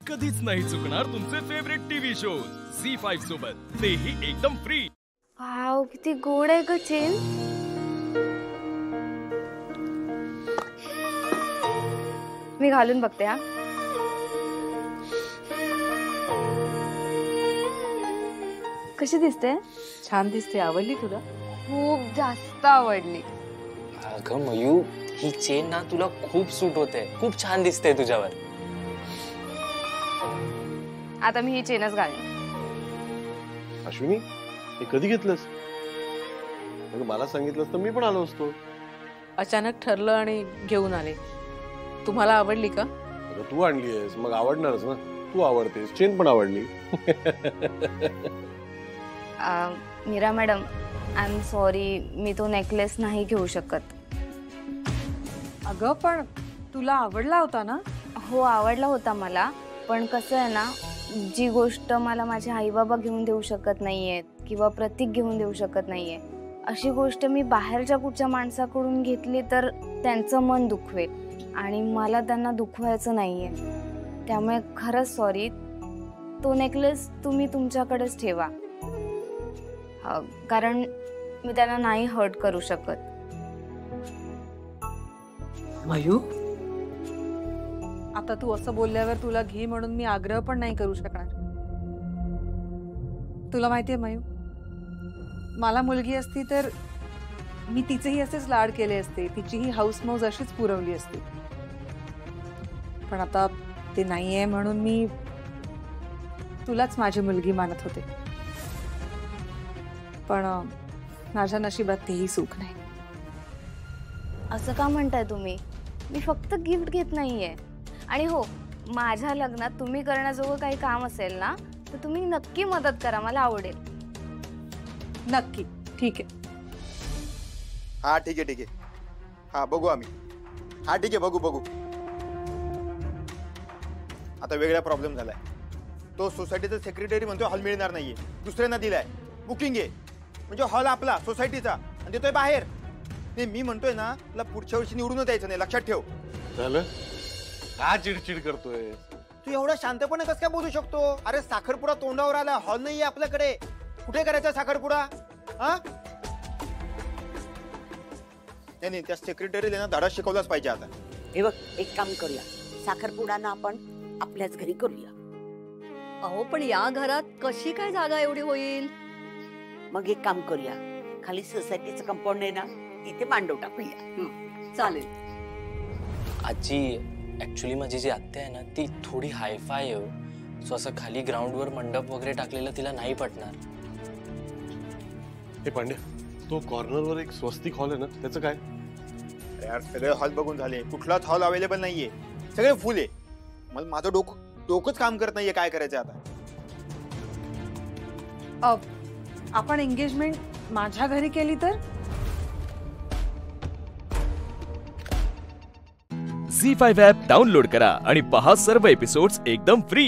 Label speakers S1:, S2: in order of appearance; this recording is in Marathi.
S1: कधीच नाही चुकणार तुमचे फेवरेट टीव्ही शो झी5 सोबत, तेही एकदम फ्री।
S2: वाव, किती गोड आहे ग चेन। मी घालून बघते हा। कशी दिसते?
S3: छान दिसते। आवडली तुला?
S2: खूप जास्त आवडली।
S4: अगं मयू, ही चेन ना तुला खूप सूट होते, खूप छान दिसते तुझ्यावर।
S2: आता मी ही चेनच घालेन।
S5: अश्विनी, हे कधी घेतलंस? मला सांगितलंस तर मी पण आलो असतो।
S3: अचानक ठरलं आणि घेऊन आले। तुम्हाला आवडली का?
S5: अगं तू आणलीयस मग आवडणारच ना, तू आवडतेस, चेन पण आवडली।
S2: Meera madam, I am sorry, मी तो नेकलेस नाही घेऊ शकत।
S3: अगं पण तुला आवडला होता ना?
S2: हो, आवडला होता मला, पण कसं आहे ना, जी गोष्ट मला माझे आई बाबा घेऊन देऊ शकत नाहीयेत किंवा प्रतीक घेऊन देऊ शकत नाहीये, अशी गोष्ट मी बाहेरच्या कुठच्या माणसाकडून घेतली तर त्यांचं मन दुखवेल आणि मला त्यांना दुखवायचं नाहीये। त्यामुळे खरंच सॉरी, तो नेकलेस तुम्ही तुमच्याकडेच ठेवा, कारण मी त्यांना नाही हर्ट करू शकत।
S3: मयू, आता तू असं बोलल्यावर तुला घे म्हणून मी आग्रह पण नाही करू शकणार। तुला माहितीये मयू, मला मुलगी असती तर मी तिचेही असेच लाड केले असते, तिचीही हौस मौज अशीच पुरवली असती, पण आता ते नाहीये म्हणून मी तुलाच माझी मुलगी मानत होते, पण माझ्या नशिबात तेही सुख नाही।
S2: असं का म्हणताय तुम्ही? मी फक्त गिफ्ट घेत नाहीये। आणि हो, माझ्या लग्नात तुम्ही करण्याजोगं काही काम असेल ना तर तुम्ही नक्की मदत करा, मला आवडेल।
S3: नक्की, ठीक आहे।
S6: हा ठीक आहे, ठीक आहे, हा बघू आम्ही। हा ठीक आहे, बघू बघू। आता वेगळा प्रॉब्लेम झालाय। तो सोसायटीचा सेक्रेटरी म्हणतोय हॉल मिळणार नाहीये, दुसऱ्यांना दिलाय, बुकिंग आहे, म्हणजे हॉल आपला सोसायटीचा आणि देतोय बाहेर। नाही, मी म्हणतोय ना, तुला पुढच्या वर्षी निवडून द्यायचं नाही, लक्षात ठेव।
S5: झालं का चिडचिड करतोय?
S6: तू एवढा शांतपणे कसं काय बोलू शकतो? अरे साखरपुडा तोंडावर आला, हॉल नाहीये आपल्याकडे, कुठे करायचा साखरपुडा? हा नाही, त्या सेक्रेटरीला ना धडा शिकवलाच पाहिजे आता।
S7: हे बघ, एक काम करूया, साखरपुडा ना आपण आपल्याच घरी करूया।
S8: अहो, पण या घरात कशी काय जागा एवढी होईल?
S7: मग एक काम करूया, खाली सोसायटीचं कंपाऊंड आहे ना, तिथे मांडव टाकूया।
S8: चालेल।
S4: आजी, ऍक्च्युली माझी जी आत्या आहे ना ती थोडी हायफाय आहे, सो असं खाली ग्राउंडवर मंडप वगैरे टाकलेलं तिला नाही पटणार।
S5: हे पांड्या, तो कॉर्नरवर एक स्वस्तिक हॉल आहे ना, त्याचं काय?
S6: यार सगळे हॉल बघून झाले, कुठलाच हॉल अवेलेबल नाहीये, सगळे फुल आहे। मला माझं डोकंच काम करत नाहीये, काय करायचं आता?
S3: आपण एंगेजमेंट माझ्या घरी केली तर?
S1: झी5 ॲप डाउनलोड करा आणि पहा सर्व एपिसोड्स एकदम फ्री।